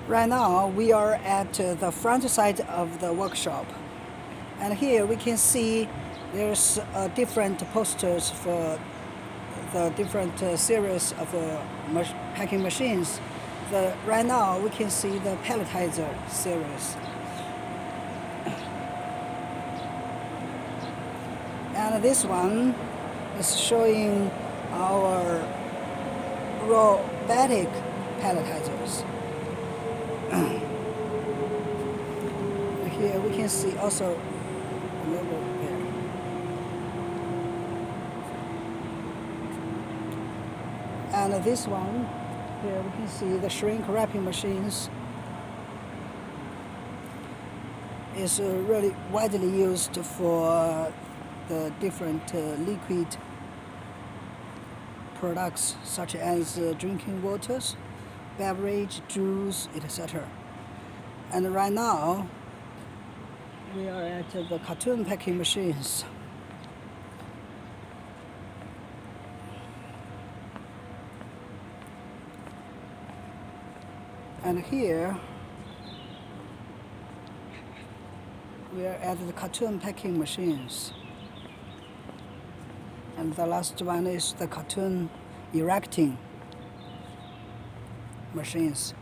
Right now we are at the front side of the workshop, and here we can see there's different posters for the different series of packing machines. Right now we can see the Palletizer series. And this one is showing our robotic palletizers. Here we can see also a logo there. And this one, here we can see the shrink wrapping machines is really widely used for the different liquid products such as drinking waters, beverage, juice, etc. And right now we are at the carton packing machines. And here we are at the carton packing machines. And the last one is the carton erecting machines.